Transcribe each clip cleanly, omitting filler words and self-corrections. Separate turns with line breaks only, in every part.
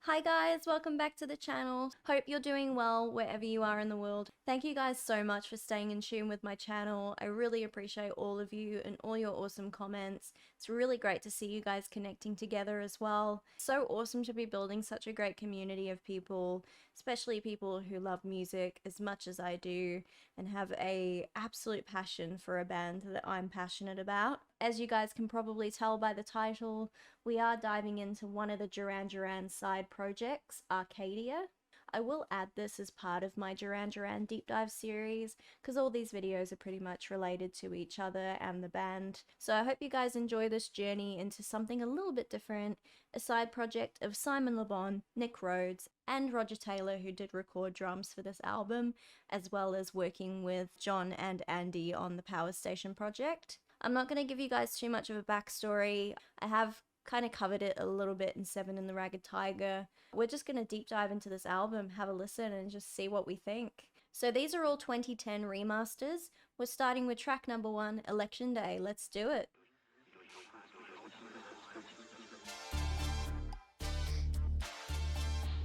Hi guys, welcome back to the channel. Hope you're doing well wherever you are in the world. Thank you guys so much for staying in tune with my channel. I really appreciate all of you and all your awesome comments. It's really great to see you guys connecting together as well. So awesome to be building such a great community of people, especially people who love music as much as I do and have a absolute passion for a band that I'm passionate about. As you guys can probably tell by the title, we are diving into one of the Duran Duran side projects, Arcadia. I will add this as part of my Duran Duran deep dive series because all these videos are pretty much related to each other and the band. So I hope you guys enjoy this journey into something a little bit different, a side project of Simon Le Bon, Nick Rhodes, and Roger Taylor, who did record drums for this album, as well as working with John and Andy on the Power Station project. I'm not going to give you guys too much of a backstory. I have kind of covered it a little bit in Seven and the Ragged Tiger. We're just going to deep dive into this album, have a listen, and just see what we think. So these are all 2010 remasters. We're starting with track number 1, Election Day. Let's do it.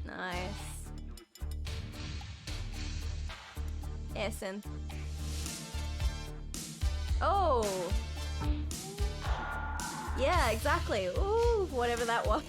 Nice. Yeah, synth. Oh! Yeah, exactly. Ooh, whatever that was.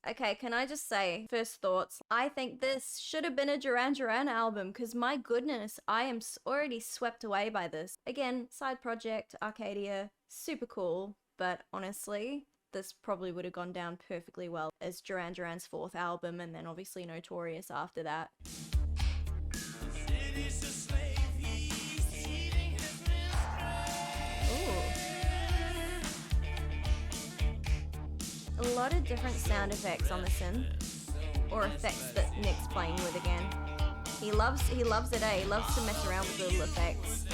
Okay, can I just say, first thoughts, I think this should have been a Duran Duran album because my goodness, I am already swept away by this. Again, side project, Arcadia, super cool, but honestly, this probably would have gone down perfectly well as Duran Duran's 4th album and then obviously Notorious after that. A lot of different sound effects on the synth, or effects that Nick's playing with again. He loves it, eh? He loves to mess around with little effects.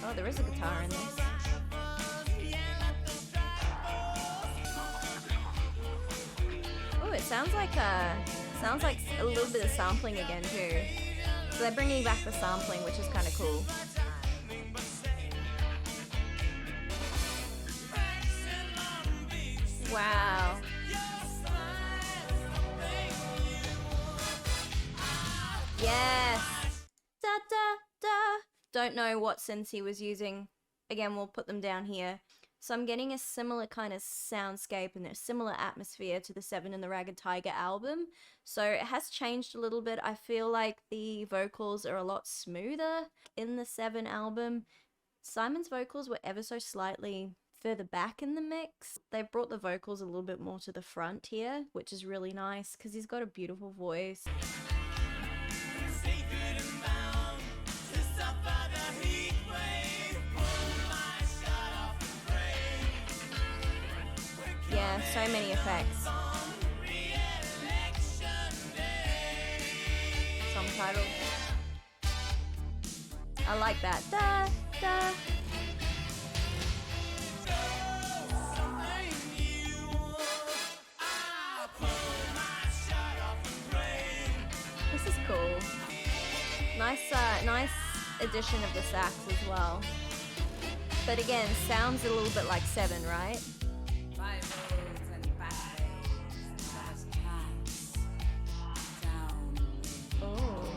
Oh, there is a guitar in this. Oh, it sounds like a little bit of sampling again too. So they're bringing back the sampling, which is kind of cool. Wow. Yes. Da da da. Don't know what synths he was using. Again, we'll put them down here. So I'm getting a similar kind of soundscape and a similar atmosphere to the Seven and the Ragged Tiger album. So it has changed a little bit. I feel like the vocals are a lot smoother in the Seven album. Simon's vocals were ever so slightly further back in the mix. They've brought the vocals a little bit more to the front here, which is really nice because he's got a beautiful voice. Yeah, so many effects. Song title. I like that. Da, da. This is cool. Nice addition of the sax as well. But again, sounds a little bit like Seven, right? Oh.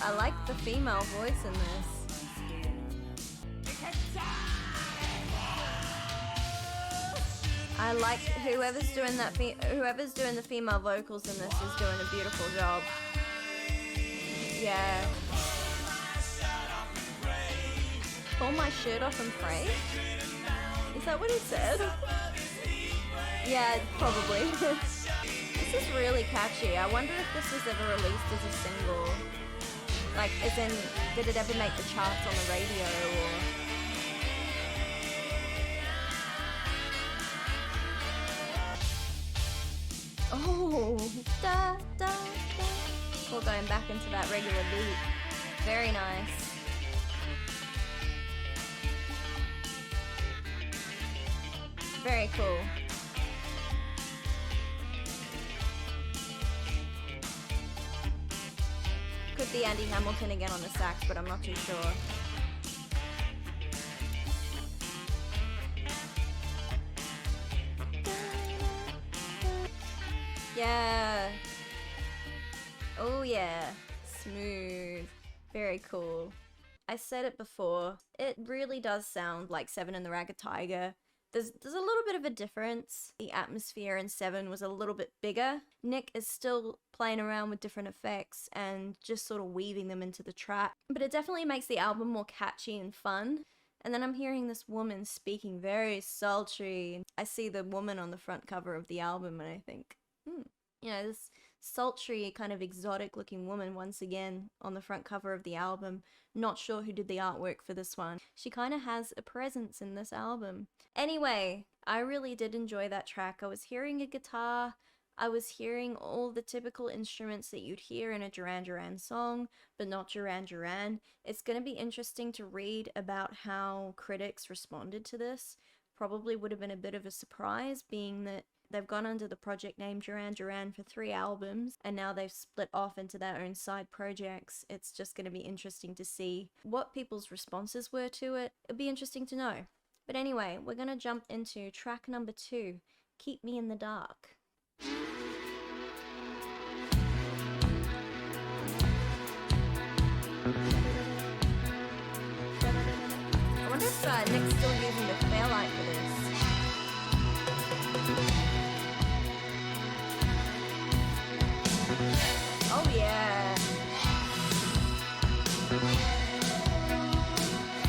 I like the female voice in this. I like whoever's doing the female vocals in this is doing a beautiful job. Yeah. Pull my shirt off and pray? Is that what he said? Yeah, probably. This is really catchy. I wonder if this was ever released as a single. Like, as in, did it ever make the charts on the radio or... Oh, da, da, da. We're going back into that regular beat. Very nice. Very cool. Could be Andy Hamilton again on the sax, but I'm not too sure. Yeah. Oh yeah. Smooth. Very cool. I said it before, it really does sound like Seven and the Ragged Tiger. There's a little bit of a difference. The atmosphere in Seven was a little bit bigger. Nick is still playing around with different effects and just sort of weaving them into the track. But it definitely makes the album more catchy and fun. And then I'm hearing this woman speaking very sultry. I see the woman on the front cover of the album and I think, you know, this sultry kind of exotic looking woman once again on the front cover of the album. Not sure who did the artwork for this one. She kind of has a presence in this album. Anyway, I really did enjoy that track. I was hearing a guitar, I was hearing all the typical instruments that you'd hear in a Duran Duran song, but not Duran Duran. It's going to be interesting to read about how critics responded to this. Probably would have been a bit of a surprise, being that they've gone under the project name Duran Duran for 3 albums, and now they've split off into their own side projects. It's just going to be interesting to see what people's responses were to it. It'd be interesting to know. But anyway, we're going to jump into track number 2, Keep Me in the Dark. I wonder if Nick's still using the Fairlight for this. Oh yeah.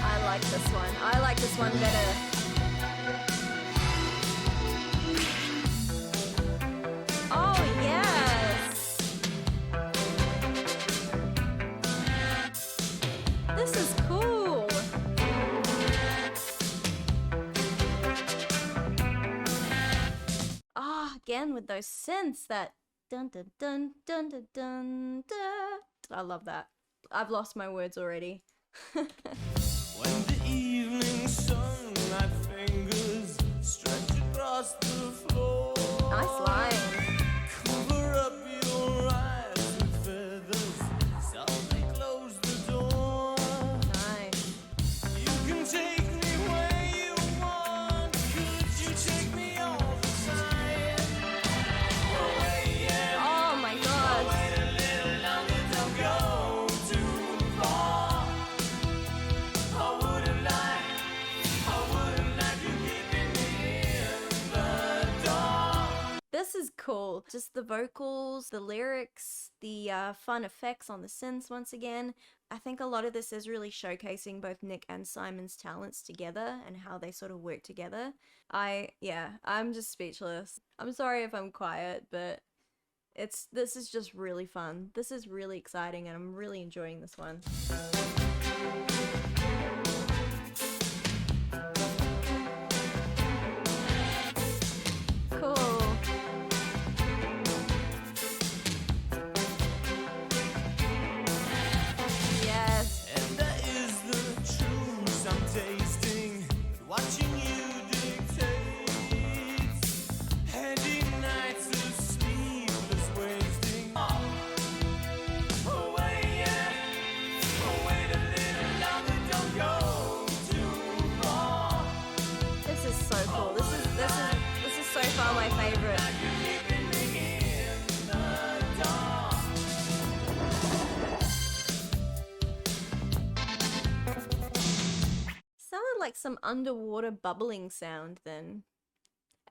I like this one. I like this one better. Oh yes. This is cool. Ah, again with those synths, that dun dun dun dun dun dun dun. I love that. I've lost my words already.
When the evening sunlight fingers stretch across the floor.
Nice line.
Cover up your eyes with feathers, softly close the door.
Nice.
You can take me where you want. Could you take me all the time? Away, yeah.
Oh my god.
Wait a little longer, don't go too far. I wouldn't like you keeping me in the dark.
This is cool. Just the vocals, the lyrics, the fun effects on the synths once again. I think a lot of this is really showcasing both Nick and Simon's talents together and how they sort of work together. I'm just speechless. I'm sorry if I'm quiet, but this is just really fun. This is really exciting and I'm really enjoying this one. Cool. Yes.
And that is the truth I'm tasting, watching you dictate, heady nights of sleepless wasting. Away, yeah, wait a little longer, don't go too far.
This is so cool. This is so far my favorite.
You're keeping me in the dark.
Sounded like some underwater bubbling sound then.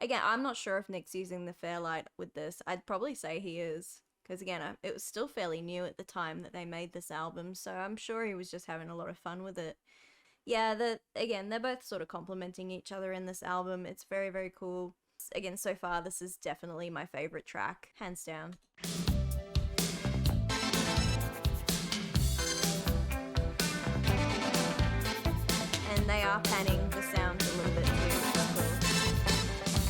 Again, I'm not sure if Nick's using the Fairlight with this. I'd probably say he is. Because again, it was still fairly new at the time that they made this album, so I'm sure he was just having a lot of fun with it. Yeah, they're both sort of complementing each other in this album. It's very, very cool. Again, so far, this is definitely my favorite track, hands down. And they are panning the sound a little bit too. That's cool.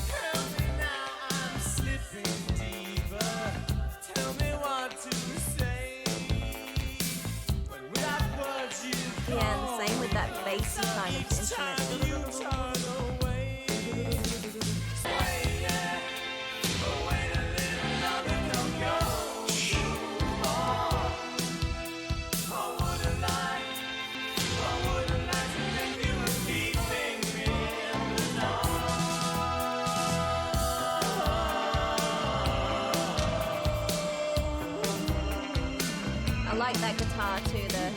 Tell me now I'm slipping deeper. Tell me what to say. But without words you
Yeah, and same with that bassy kind of
each time
instrument.
you turn away.
I like that guitar too, the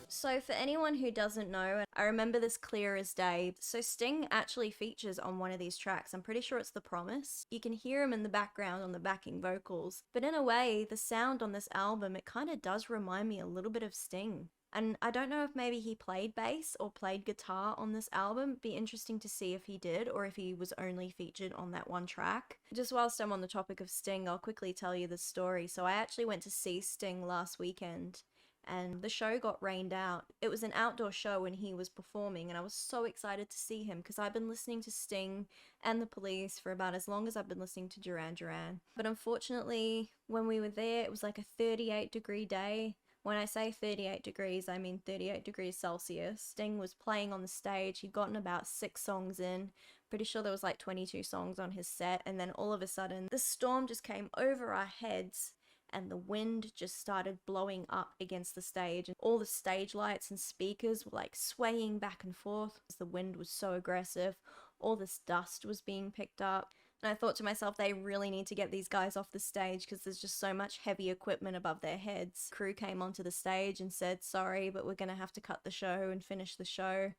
So for anyone who doesn't know, I remember this clear as day. So Sting actually features on one of these tracks. I'm pretty sure it's The Promise. You can hear him in the background on the backing vocals. But in a way, the sound on this album, it kind of does remind me a little bit of Sting. And I don't know if maybe he played bass or played guitar on this album. It'd be interesting to see if he did or if he was only featured on that one track. Just whilst I'm on the topic of Sting, I'll quickly tell you the story. So I actually went to see Sting last weekend and the show got rained out. It was an outdoor show and he was performing and I was so excited to see him because I've been listening to Sting and the Police for about as long as I've been listening to Duran Duran. But unfortunately, when we were there, it was like a 38-degree day. When I say 38 degrees, I mean 38 degrees Celsius. Sting was playing on the stage. He'd gotten about 6 songs in. Pretty sure there was like 22 songs on his set. And then all of a sudden, the storm just came over our heads and the wind just started blowing up against the stage. And all the stage lights and speakers were like swaying back and forth because the wind was so aggressive. All this dust was being picked up. And I thought to myself, they really need to get these guys off the stage because there's just so much heavy equipment above their heads. Crew came onto the stage and said, sorry, but we're going to have to cut the show and finish the show.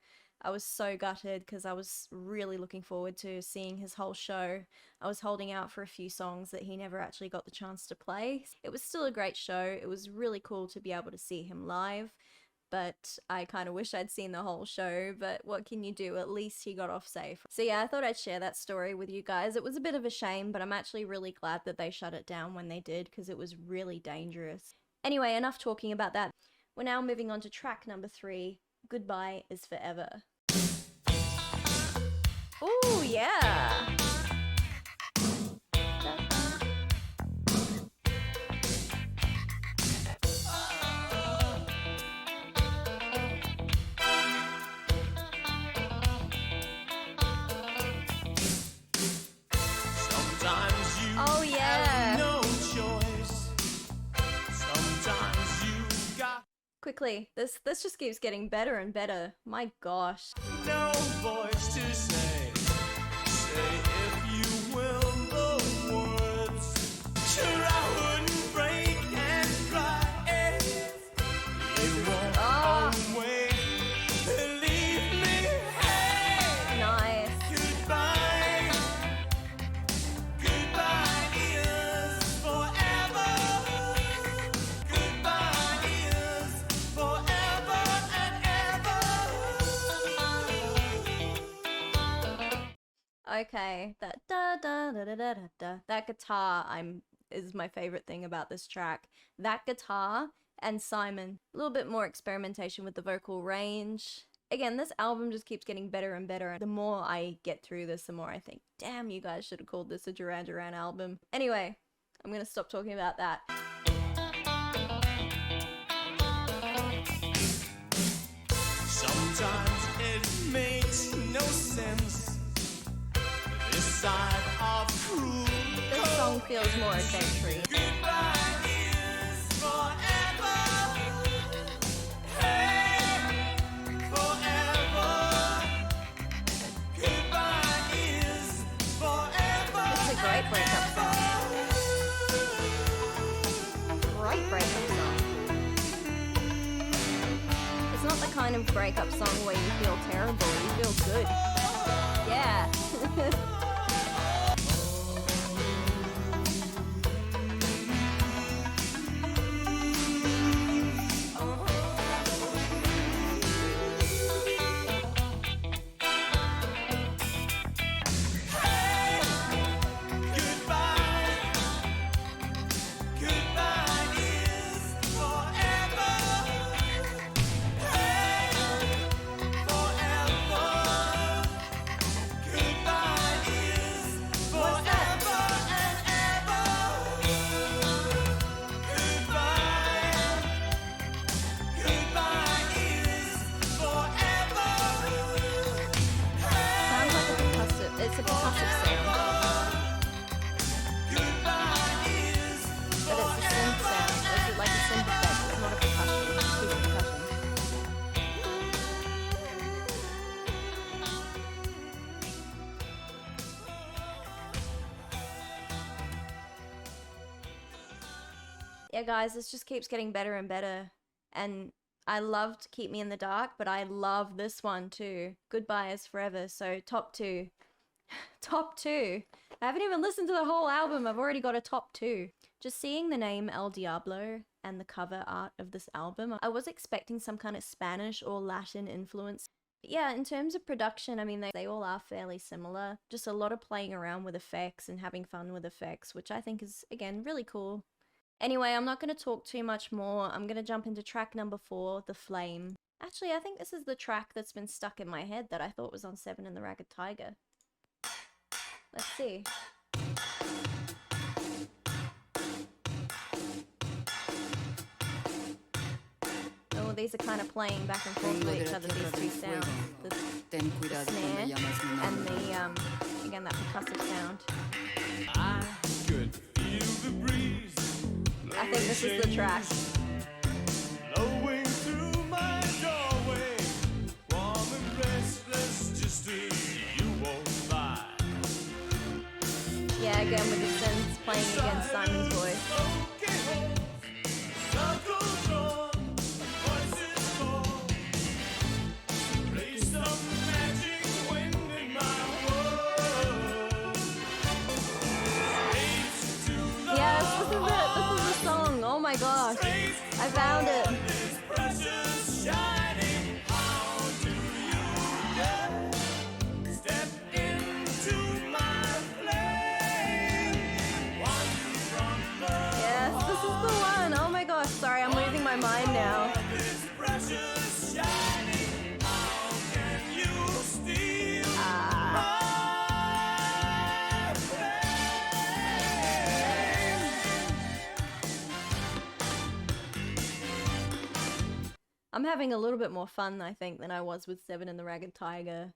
I was so gutted because I was really looking forward to seeing his whole show. I was holding out for a few songs that he never actually got the chance to play. It was still a great show. It was really cool to be able to see him live. But I kind of wish I'd seen the whole show, but what can you do? At least he got off safe. So yeah, I thought I'd share that story with you guys. It was a bit of a shame, but I'm actually really glad that they shut it down when they did because it was really dangerous. Anyway, enough talking about that. We're now moving on to track number 3, Goodbye is Forever. Ooh, yeah! Oh yeah!
No choice. Sometimes you got
Quickly, this just keeps getting better and better. My gosh.
no voice to say. Say if you will the words. Sure, I wouldn't break and cry if they won't always leave me. Hey,
Nice.
goodbye. Goodbye is forever. Goodbye is forever and ever.
Okay, that da da da da da da da. That guitar is my favorite thing about this track. That guitar and Simon. A little bit more experimentation with the vocal range. Again, this album just keeps getting better and better. The more I get through this, the more I think, damn, you guys should have called this a Duran Duran album. Anyway, I'm gonna stop talking about that.
Sometimes it makes no sense. This side of cruel.
This song feels more adventurous.
Goodbye is forever. Hey, forever. Goodbye is forever.
This is a great breakup song. Great breakup song. It's not the kind of breakup song where you feel terrible, you feel good. Yeah.
Goodbye
Yeah, guys, this just keeps getting better and better. And I loved Keep Me in the Dark, but I love this one too. Goodbye is Forever. So top two. Top two. I haven't even listened to the whole album. I've already got a top two. Just seeing the name El Diablo and the cover art of this album, I was expecting some kind of Spanish or Latin influence. But yeah, in terms of production, I mean, they all are fairly similar. Just a lot of playing around with effects and having fun with effects, which I think is, again, really cool. Anyway, I'm not going to talk too much more. I'm going to jump into track number 4, The Flame. Actually, I think this is the track that's been stuck in my head that I thought was on 7 in the Ragged Tiger. Let's see. Oh, these are kind of playing back and forth with each other, these two sounds. The snare and the, again, that percussive sound.
I could feel the breeze.
I think this is the track.
Blowing through my doorway, warm and restless, just as you walk by.
Yeah, again with the synths playing against Simon's voice.
Circles run, voices call. Play some magic wind in my world. Straight to the
Yes, this is it. This is the song. Oh my gosh. I found it.
this precious shining. How do you dare step into my flame? One from the
Yes, this is the one. Oh my gosh. Sorry, I'm losing my mind now.
this precious shining. How can you steal
Ah.
my flame?
I'm having a little bit more fun, I think, than I was with 7 in the Ragged Tiger.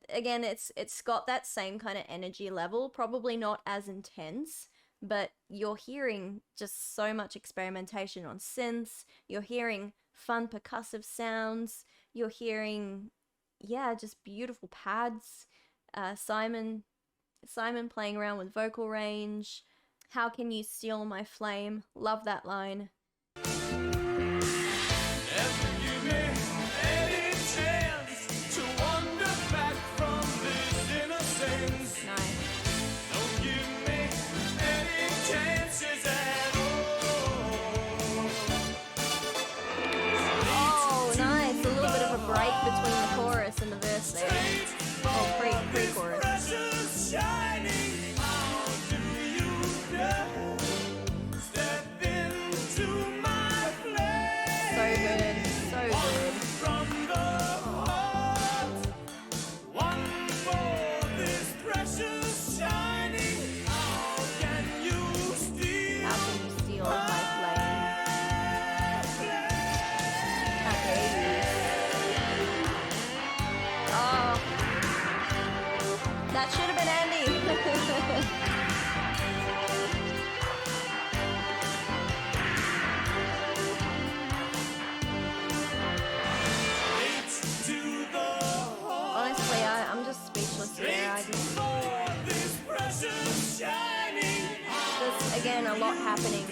Again, it's got that same kind of energy level, probably not as intense, but you're hearing just so much experimentation on synths, you're hearing fun percussive sounds, you're hearing, yeah, just beautiful pads, Simon playing around with vocal range. How can you steal my flame? Love that line.
Never give me any chance to wander back from this innocence.
Nice.
Don't give me any chances at all.
Oh, nice. A little bit of a break between the chorus and the verse there. Oh, pre-chorus.
Precious shining, how do you dare step into my flame?
So good. So good.
From the heart, one for this precious shining. How can you steal
How can you steal my flame? How dare you? Oh. That should have been Andy.
straight to the heart?
Honestly, I'm just speechless here. I just,
For this precious shining.
there's, again, a lot happening.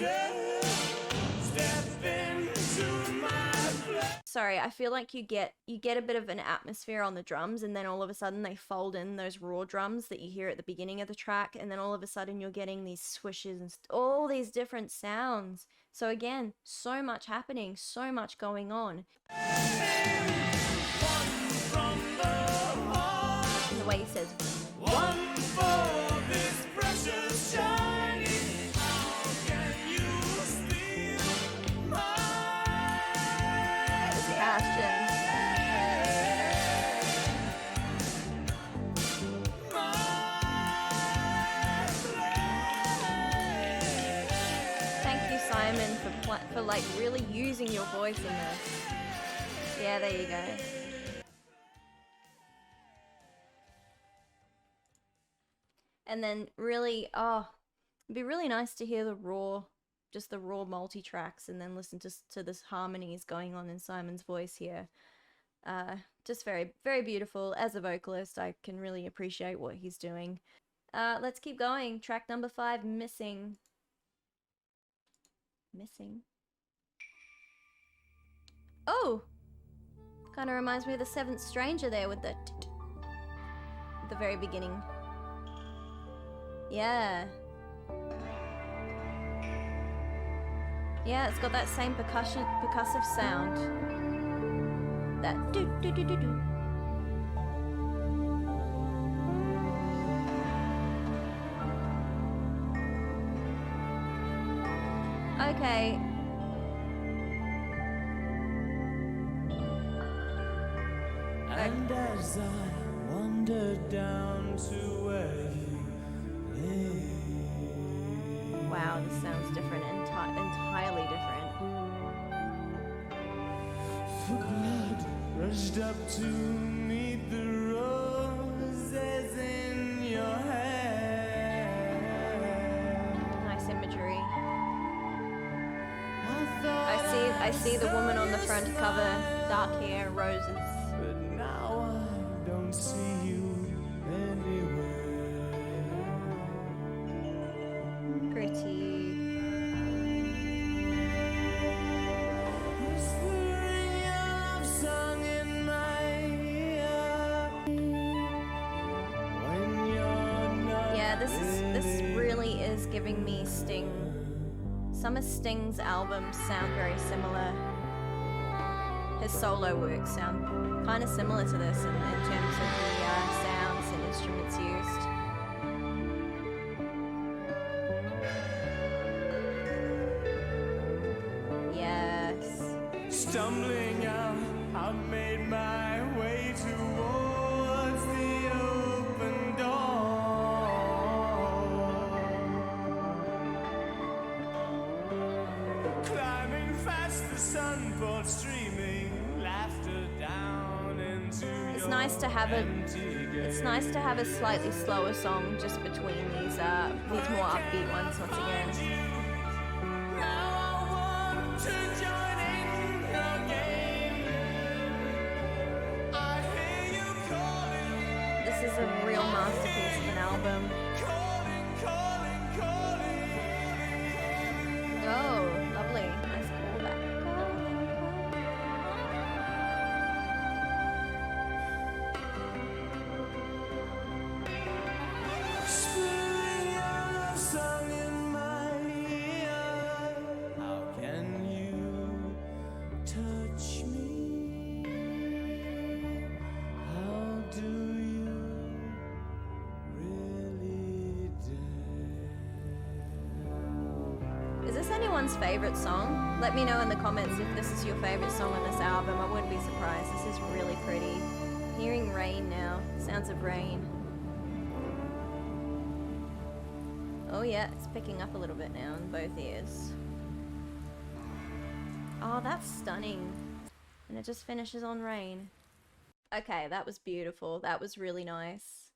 Step into my flame.
Sorry, I feel like you get a bit of an atmosphere on the drums, and then all of a sudden they fold in those raw drums that you hear at the beginning of the track, and then all of a sudden you're getting these swishes and all these different sounds. So again, so much happening, so much going on.
From the heart,
And the way he says,
one for this precious shining. How can you steal my
this passion. Thank you, Simon, for like really using your voice in this. Yeah, there you go. And then really, oh, it'd be really nice to hear the raw, just the raw multi-tracks, and then listen to this harmonies going on in Simon's voice here. Just very, very beautiful. As a vocalist, I can really appreciate what he's doing. Let's keep going. Track number 5, Missing. Missing. Oh! Kind of reminds me of the Seventh Stranger there with the at the very beginning. Yeah. Yeah, it's got that same percussive sound. That do do do do do. Okay.
And as I wander down to where you live,
Wow, this sounds different, entirely different.
the blood rushed up to meet the roses in your hair.
Nice imagery.
I
I see the woman on the front cover, dark hair, roses.
but now I don't see you anywhere.
Pretty.
Whispering your love song in my ear. When you're not
Yeah, this really is giving me Sting. Some of Sting's albums sound very similar. His solo works sound kind of similar to this in terms of the sounds and instruments used. Yes.
stumbling out, I've made my way towards the open door. Climbing fast, the sun poured streaming laughter down into
It's nice to have
empty
a slightly slower song just between these more upbeat ones once again.
Now I want to join in your game. I hear you calling,
This is a real masterpiece of an album.
calling, calling, calling.
Oh, lovely. Nice callback.
Whispering your love song in my ear. How can you touch me? How do you really dare?
Is this anyone's favorite song? Let me know in the comments if this is your favorite song on this album. I wouldn't be surprised. This is really pretty. Hearing rain now. Sounds of rain. Oh yeah, it's picking up a little bit now in both ears. Oh, that's stunning. And it just finishes on rain. Okay, that was beautiful. That was really nice.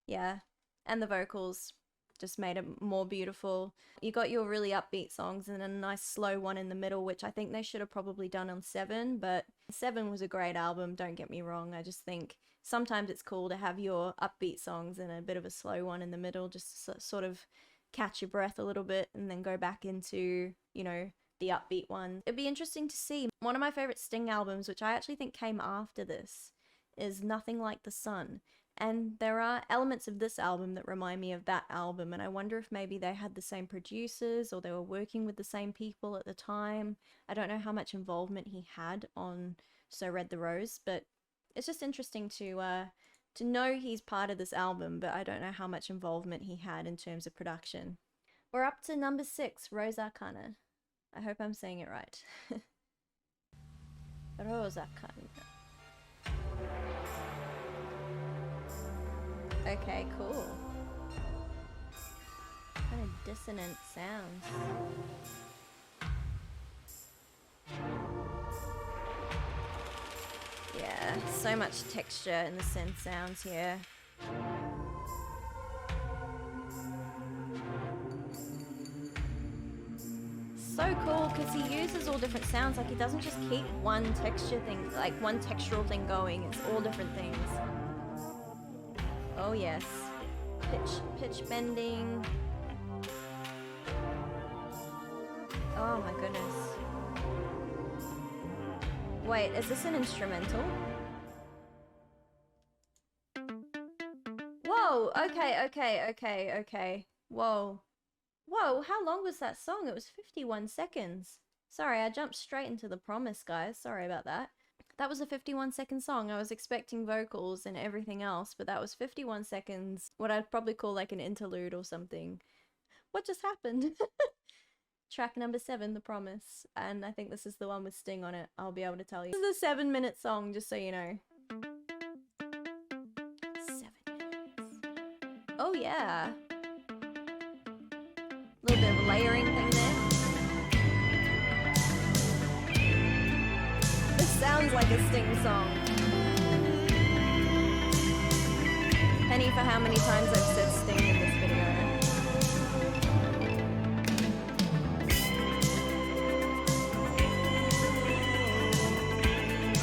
Yeah. And the vocals just made it more beautiful. You got your really upbeat songs and a nice slow one in the middle, which I think they should have probably done on 7, but 7 was a great album, don't get me wrong. I just think sometimes it's cool to have your upbeat songs and a bit of a slow one in the middle, just to sort of catch your breath a little bit and then go back into, you know, the upbeat one. It'd be interesting to see. One of my favorite Sting albums, which I actually think came after this, is Nothing Like the Sun. And there are elements of this album that remind me of that album, and I wonder if maybe they had the same producers or they were working with the same people at the time. I don't know how much involvement he had on So Red the Rose, but it's just interesting to know he's part of this album, but I don't know how much involvement he had in terms of production. We're up to number 6, Rose Arcana. I hope I'm saying it right. Rose Arcana. Okay, cool. Kind of dissonant sounds. Yeah, so much texture in the synth sounds here. So cool because he uses all different sounds. Like, he doesn't just keep one texture thing, like one textural thing going. It's all different things. Oh yes, pitch bending. Oh my goodness. Wait, is this an instrumental? Whoa, okay. Whoa. Whoa, how long was that song? It was 51 seconds. Sorry, I jumped straight into The Promise, guys. Sorry about that. That was a 51-second song. I was expecting vocals and everything else, but that was 51 seconds. What I'd probably call like an interlude or something. What just happened? Track number 7, The Promise. And I think this is the one with Sting on it. I'll be able to tell you. This is a 7-minute song, just so you know. 7 minutes. Oh yeah. A little bit of a layering thing there. This sounds like a Sting song. Penny for how many times I've said Sting in this video.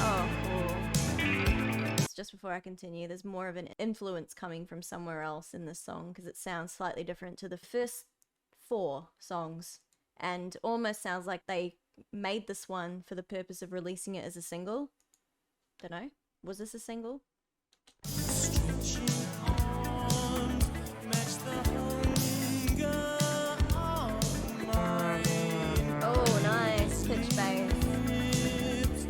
Oh, cool. Just before I continue, there's more of an influence coming from somewhere else in this song because it sounds slightly different to the first 4 songs and almost sounds like they made this one for the purpose of releasing it as a single. Don't know. Was this a single?
Stretching arms match the hunger of mine.
Oh, nice. Pitch bass.
Lips,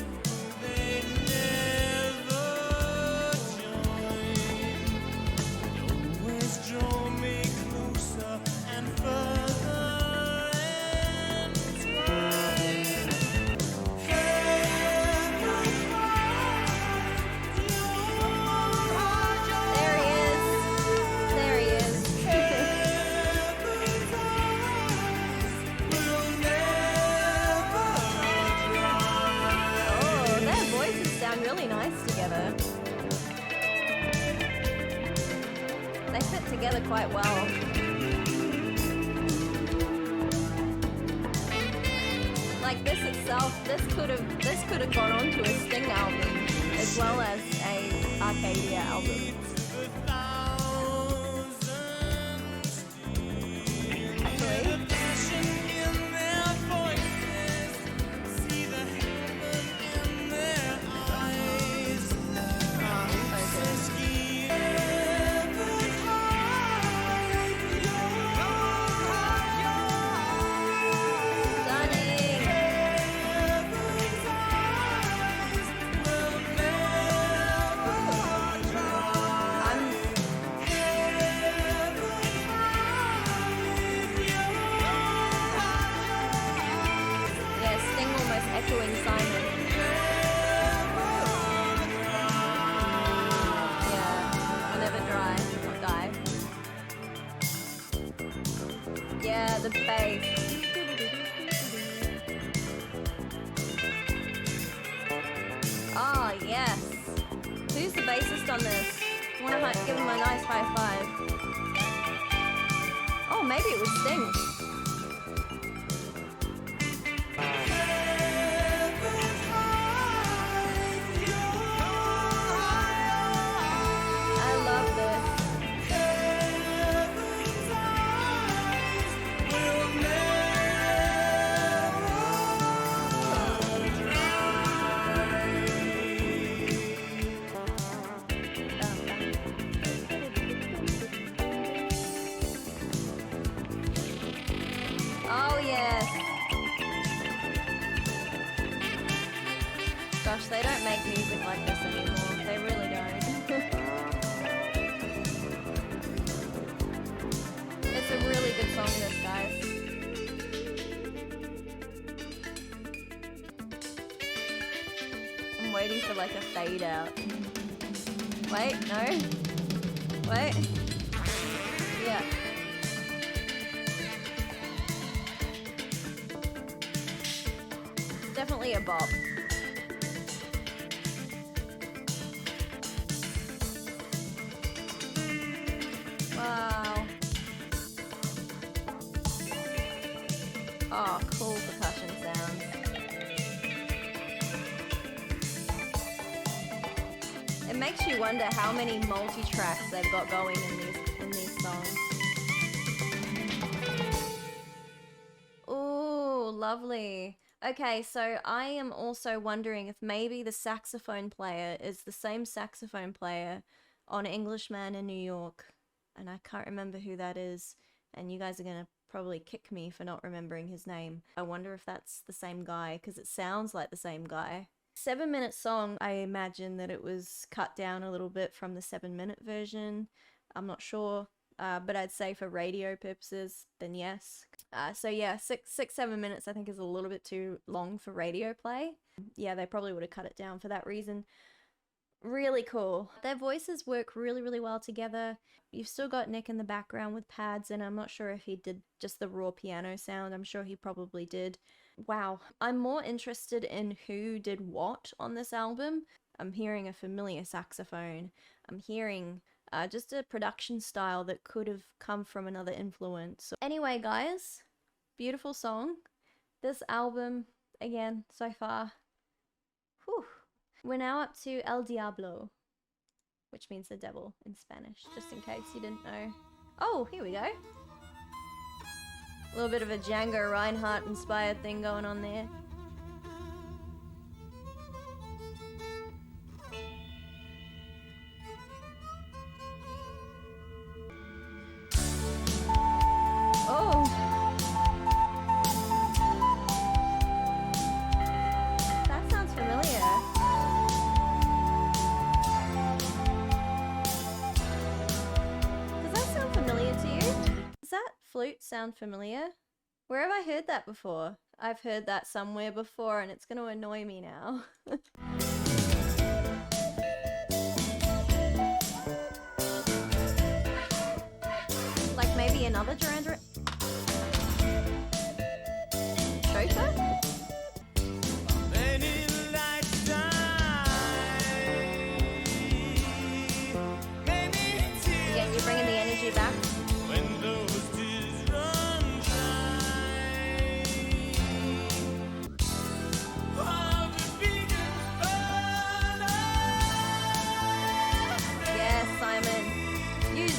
they never join. Always draw me closer and further entwined.
There he is. There he is. Oh, their voices sound really nice together. They fit together quite well. Like this itself, this could have gone onto a Sting album as well as a Arcadia album. Actually, stunning. Yeah, Sting almost echoing Simon. Yeah, will never dry or die. Yeah, the bass. Oh, yes. Who's the bassist on this? I want to give him a nice high five. Oh, maybe it was Sting. I love this. Oh yes. Gosh, they don't make music like this anymore. They really don't. It's a really good song, this, guys. I'm waiting for like a fade out. Wait, no. Wait. Yeah. Definitely a bop. Wow. Oh, cool percussion sounds. It makes you wonder how many multi-tracks they've got going in these songs. Ooh, love lovely. Okay, so I am also wondering if maybe the saxophone player is the same saxophone player on Englishman in New York. And I can't remember who that is. And you guys are going to probably kick me for not remembering his name. I wonder if that's the same guy, because it sounds like the same guy. 7-minute song, I imagine that it was cut down a little bit from the 7-minute version. I'm not sure, but I'd say for radio purposes, then yes. So yeah, 7 minutes I think is a little bit too long for radio play. Yeah, they probably would have cut it down for that reason. Really cool. Their voices work really, really well together. You've still got Nick in the background with pads, and I'm not sure if he did just the raw piano sound. I'm sure he probably did. Wow. I'm more interested in who did what on this album. I'm hearing a familiar saxophone. I'm hearing just a production style that could have come from another influence. Anyway, guys, beautiful song. This album, again, so far, whew. We're now up to El Diablo, which means the devil in Spanish, just in case you didn't know. Oh, here we go. A little bit of a Django Reinhardt inspired thing going on there. Oh! That sounds familiar. Does that flute sound familiar? Where have I heard that before? I've heard that somewhere before and it's going to annoy me now. Like maybe another Duran Duran? Chauffeur? Again, you're bringing the energy back.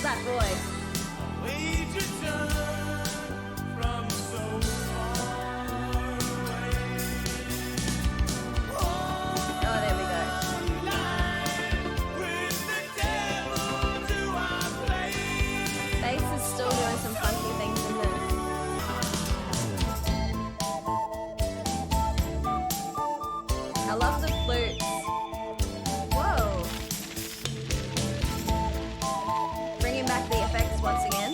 That voice. Oh, there we go. Bass is still doing some funky things in this. I love the flutes. Whoa. Bringing back the effects once again.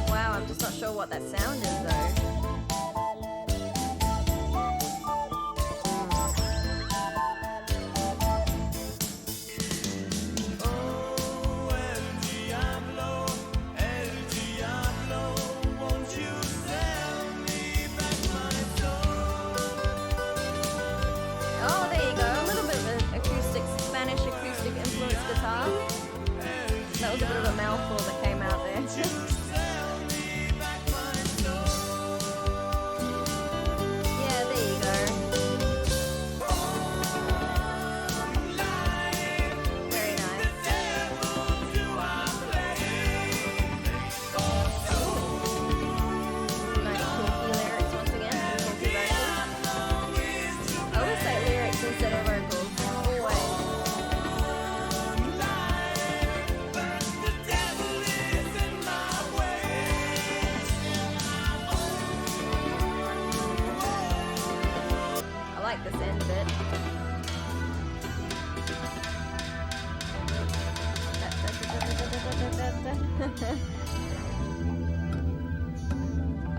Wow, I'm just not sure what that sound is though.
Oh, El Diablo, won't you sell me back my soul?
Oh, there you go. A little bit of an acoustic, Spanish acoustic influenced guitar. That was a bit of a mouthful that came out there. Yeah, there you go. Very nice. Nice talky lyrics once again. Talky vocals. I always say lyrics instead of vocals. Always. I like this end bit.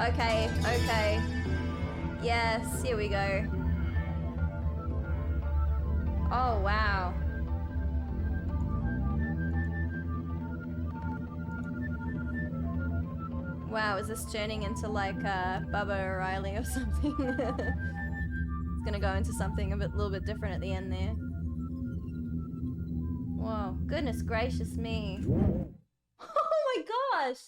Okay, okay. Yes, here we go. Oh, wow. Wow, is this turning into like Bubba O'Reilly or something? It's gonna go into something a little bit different at the end there. Whoa, goodness gracious me. Oh my gosh!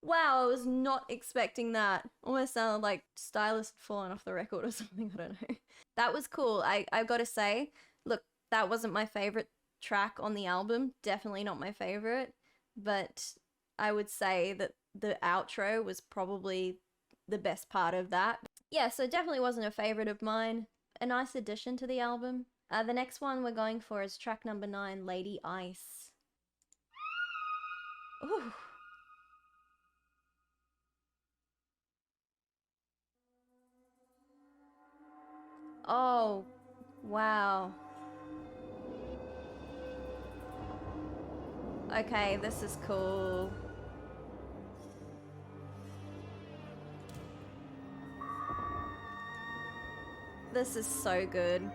Wow, I was not expecting that. Almost sounded like stylist falling off the record or something, I don't know. That was cool. I've got to say, look, that wasn't my favorite track on the album. Definitely not my favorite. But I would say that the outro was probably the best part of that. Yeah, so definitely wasn't a favorite of mine. A nice addition to the album. The next one we're going for is track number 9, Lady Ice. Ooh. Oh, wow. Okay, this is cool. This is so good.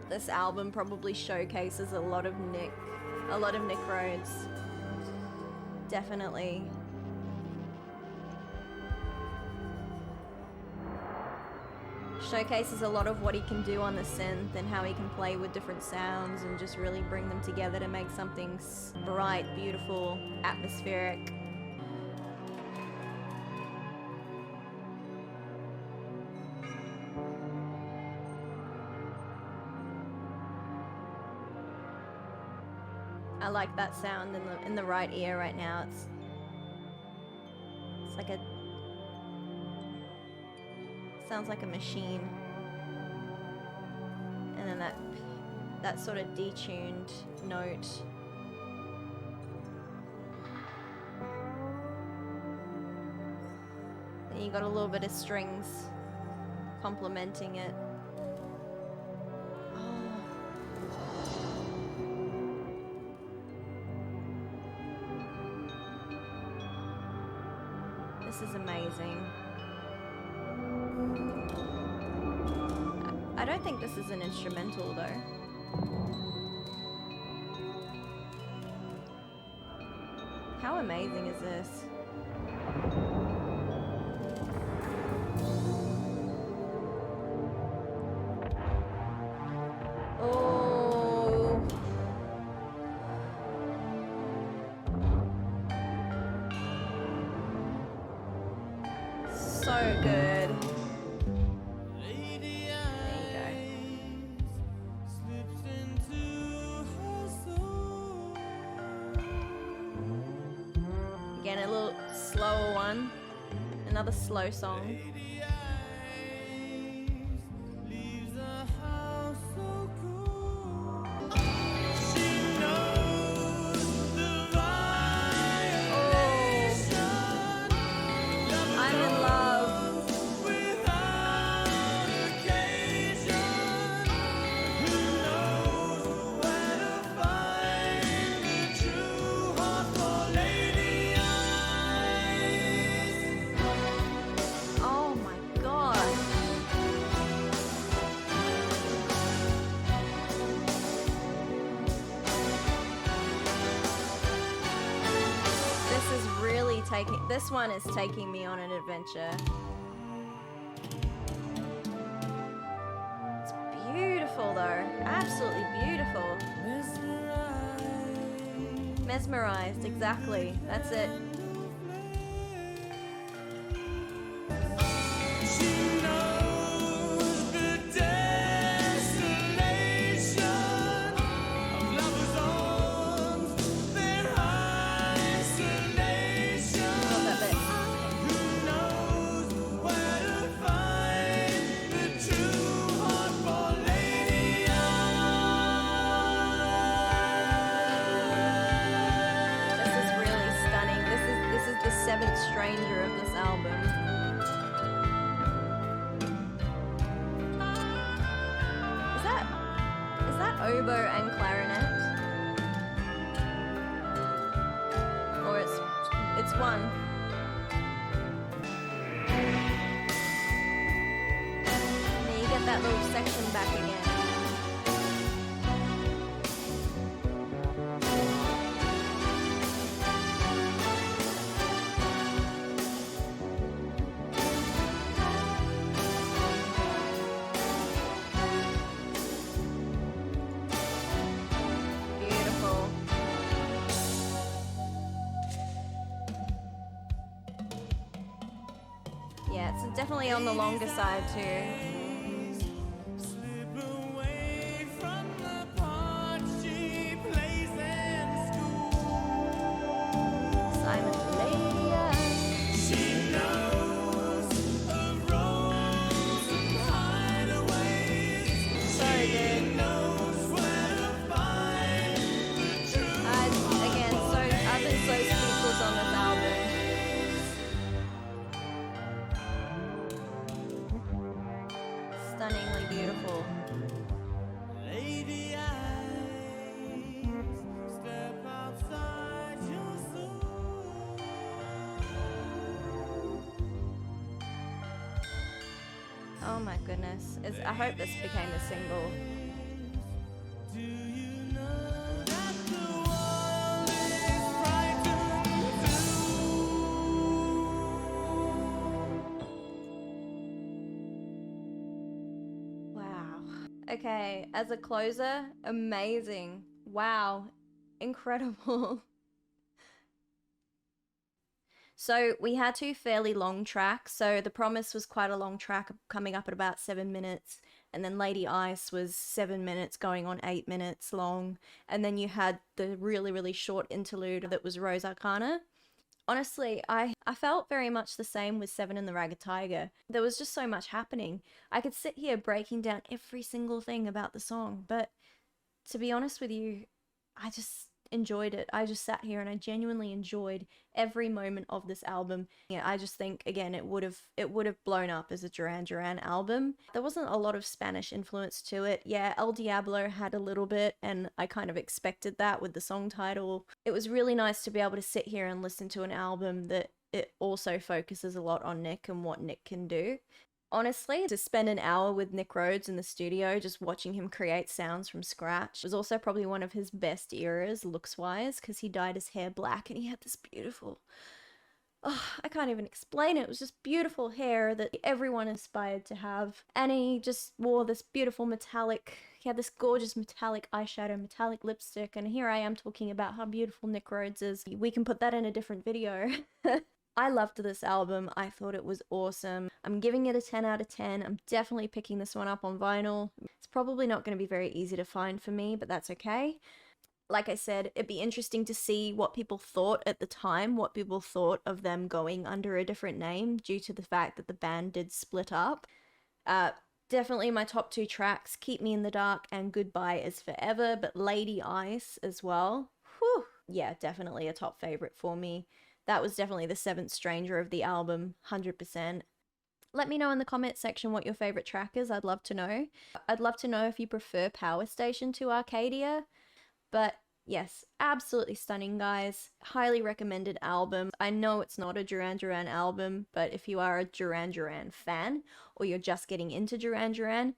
This album probably showcases a lot of Nick Rhodes. Definitely. Showcases a lot of what he can do on the synth and how he can play with different sounds and just really bring them together to make something bright, beautiful, atmospheric. I like that sound in the right ear right now. It's like a sounds like a machine. And then that sort of detuned note. Then you got a little bit of strings complementing it. This is amazing. I don't think this is an instrumental though. How amazing is this? Oh. So good. Again, a little slower one. Another slow song. This one is taking me on an adventure. It's beautiful though. Absolutely beautiful. Mesmerized, exactly. That's it. Stranger of this album. Is that oboe and clarinet? Or it's one. And then you get that little section back again. Definitely on the longer side too. Simon, Lady Ice. Oh my goodness. I hope this became a single.
Do you know that the world is frightened too?
Wow. Okay, as a closer, amazing. Wow. Incredible. So we had two fairly long tracks. So The Promise was quite a long track, coming up at about 7 minutes. And then Lady Ice was 7 minutes, going on 8 minutes long. And then you had the really, really short interlude that was Rose Arcana. Honestly, I felt very much the same with Seven and the Ragged Tiger. There was just so much happening. I could sit here breaking down every single thing about the song, but to be honest with you, I just enjoyed it. I just sat here and I genuinely enjoyed every moment of this album. Yeah, I just think again it would have blown up as a Duran Duran album. There wasn't a lot of Spanish influence to it. Yeah, El Diablo had a little bit, and I kind of expected that with the song title. It was really nice to be able to sit here and listen to an album that it also focuses a lot on Nick and what Nick can do. Honestly, to spend an hour with Nick Rhodes in the studio just watching him create sounds from scratch was also probably one of his best eras looks-wise, because he dyed his hair black and he had this beautiful... Oh, I can't even explain it. It was just beautiful hair that everyone aspired to have. And he just wore this beautiful metallic... He had this gorgeous metallic eyeshadow, metallic lipstick, and here I am talking about how beautiful Nick Rhodes is. We can put that in a different video. I loved this album. I thought it was awesome. I'm giving it a 10 out of 10. I'm definitely picking this one up on vinyl. It's probably not going to be very easy to find for me, but that's okay. Like I said, it'd be interesting to see what people thought at the time, what people thought of them going under a different name due to the fact that the band did split up. Definitely my top two tracks, Keep Me in the Dark and Goodbye is Forever, but Lady Ice as well. Whew. Yeah, definitely a top favorite for me. That was definitely the seventh stranger of the album, 100%. Let me know in the comment section what your favorite track is. I'd love to know. I'd love to know if you prefer Power Station to Arcadia. But yes, absolutely stunning, guys. Highly recommended album. I know it's not a Duran Duran album, but if you are a Duran Duran fan or you're just getting into Duran Duran,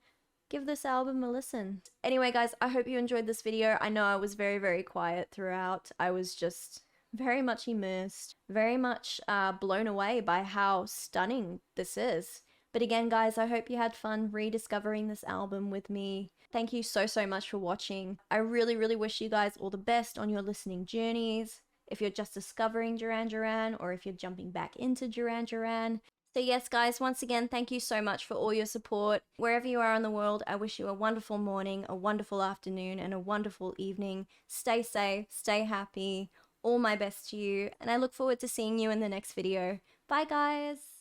give this album a listen. Anyway, guys, I hope you enjoyed this video. I know I was very, very quiet throughout. I was just very much immersed, very much blown away by how stunning this is. But again, guys, I hope you had fun rediscovering this album with me. Thank you so, so much for watching. I really, really wish you guys all the best on your listening journeys. If you're just discovering Duran Duran or if you're jumping back into Duran Duran. So yes, guys, once again, thank you so much for all your support. Wherever you are in the world, I wish you a wonderful morning, a wonderful afternoon, and a wonderful evening. Stay safe, stay happy. All my best to you, and I look forward to seeing you in the next video. Bye, guys!